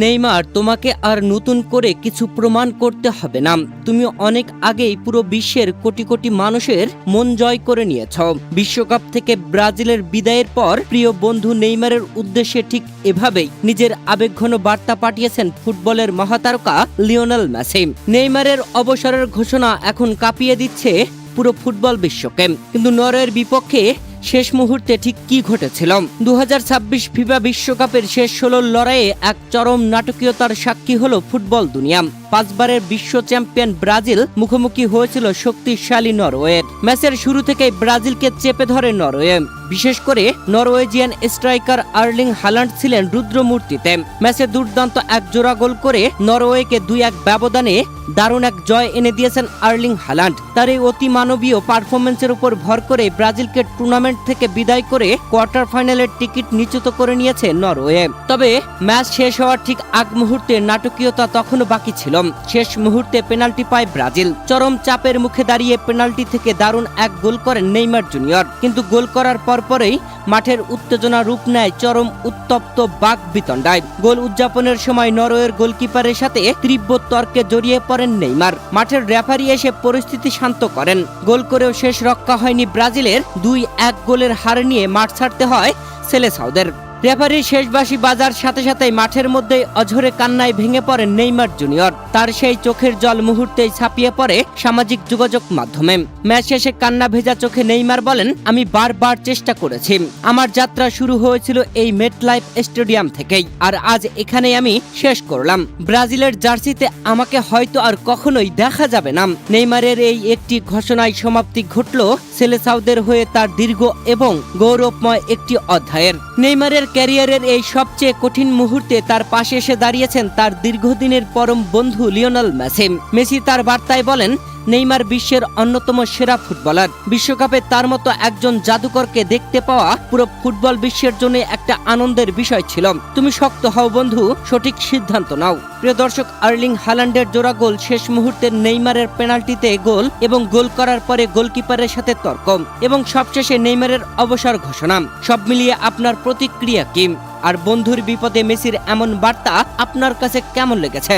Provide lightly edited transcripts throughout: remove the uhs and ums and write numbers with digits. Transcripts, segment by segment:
Neymar, তোমাকে আর নতুন করে কিছু প্রমাণ করতে হবে না। তুমি অনেক আগেই পুরো বিশ্বের কোটি কোটি মানুষের মন জয় করে নিয়েছ। বিশ্বকাপ থেকে ব্রাজিলের বিদায়ের পর প্রিয় বন্ধু নেইমারের উদ্দেশ্যে ঠিক এভাবেই নিজের আবেগঘন বার্তা পাঠিয়েছেন ফুটবলের মহাতারকা লিওনেল মেসি। নেইমারের অবসরের ঘোষণা এখন কাঁপিয়ে দিচ্ছে পুরো ফুটবল বিশ্বকে। কিন্তু নরওয়ের বিপক্ষে শেষ মুহূর্তে ঠিক কি ঘটেছিল? 2026 ফিফা বিশ্বকাপের শেষ 16 লড়াইয়ে এক চরম নাটকীয়তার সাক্ষী হলো ফুটবল দুনিয়া। 5 বারের বিশ্ব চ্যাম্পিয়ন ব্রাজিল মুখোমুখি হয়েছিল শক্তিশালী নরওয়ের। ম্যাচের শুরু থেকেই ব্রাজিলকে চেপে ধরে নরওয়ে। বিশেষ করে নরওয়েজিয়ান স্ট্রাইকার আর্লিং হালান্ড ছিলেন রুদ্রমূর্তিতে। ম্যাচে দুর্দান্ত এক জোড়া গোল করে নরওয়েকে 2-1 ব্যবধানে দারুণ এক জয় এনে দিয়েছেন আর্লিং হালান্ড। তার এই অতি মানবীয় পারফরমেন্সের উপর ভর করে ব্রাজিলকে টুর্নামেন্ট থেকে বিদায় করে কোয়ার্টার ফাইনালের টিকিট নিশ্চিত করে নিয়েছে নরওয়ে। তবে ম্যাচ শেষ হওয়ার ঠিক আগ মুহূর্তে নাটকীয়তা তখনও বাকি ছিল। শেষ মুহূর্তে পেনাল্টি পায় ব্রাজিল। চরম চাপের মুখে দাঁড়িয়ে পেনাল্টি থেকে দারুণ এক গোল করেন নেইমার জুনিয়র। কিন্তু গোল করার পরপরই মাঠের উত্তেজনা রূপ নেয় চরম উত্তপ্ত বাক বিতণ্ডায়। গোল উদযাপনের সময় নরওয়ের গোলকিপারের সাথে তীব্র তর্কে জড়িয়ে পড়েন নেইমার। মাঠের রেফারি এসে পরিস্থিতি শান্ত করেন। গোল করেও শেষ রক্ষা হয়নি ব্রাজিলের। 2-1 গোলের হার নিয়ে মাঠ ছাড়তে হয় সেলেসাওদের। রেফারির শেষ বাঁশি বাজার সাথে সাথেই মাঠের মধ্যে অঝরে কান্নায় ভেঙে পড়েন নেইমার জুনিয়র। তার সেই চোখের জল মুহূর্তেই ছাপিয়ে পড়ে সামাজিক যোগাযোগ মাধ্যমে। ম্যাচ শেষে কান্না ভেজা চোখে নেইমার বলেন, আমি বারবার চেষ্টা করেছি। আমার যাত্রা শুরু হয়েছিল এই মেটলাইফ স্টেডিয়াম থেকেই, আর আজ এখানেই আমি শেষ করলাম। ব্রাজিলের জার্সিতে আমাকে হয়তো আর কখনোই দেখা যাবে না। নেইমারের এই একটি ঘোষণায় সমাপ্তি ঘটল সেলেসাওদের হয়ে তার দীর্ঘ এবং গৌরবময় একটি অধ্যায়ের। নেইমারের ক্যারিয়ারের এই সবচেয়ে কঠিন মুহূর্তে তার পাশে এসে দাঁড়িয়েছেন তার দীর্ঘদিনের পরম বন্ধু লিওনেল মেসি। মেসি তার বার্তায় বলেন, নেইমার বিশ্বের অন্যতম সেরা ফুটবলার। বিশ্বকাপে তার মতো একজন জাদুকরকে দেখতে পাওয়া পুরো ফুটবল বিশ্বের জন্য একটা আনন্দের বিষয় ছিল। তুমি শক্ত হও বন্ধু, সঠিক সিদ্ধান্ত নাও। প্রিয় দর্শক, আর্লিং হালান্ডের জোড়া গোল, শেষ মুহূর্তের নেইমারের পেনাল্টিতে গোল এবং গোল করার পরে গোলকিপারের সাথে তর্ক এবং সবশেষে নেইমারের অবসর ঘোষণা, সব মিলিয়ে আপনার প্রতিক্রিয়া কি? আর বন্ধুর বিপদে মেসির এমন বার্তা আপনার কাছে কেমন লেগেছে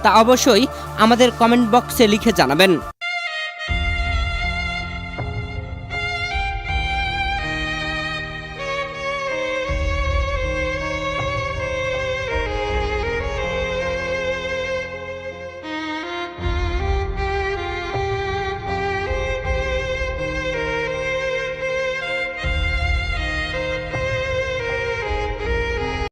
তা অবশ্যই আমাদের কমেন্ট বক্সে লিখে জানাবেন।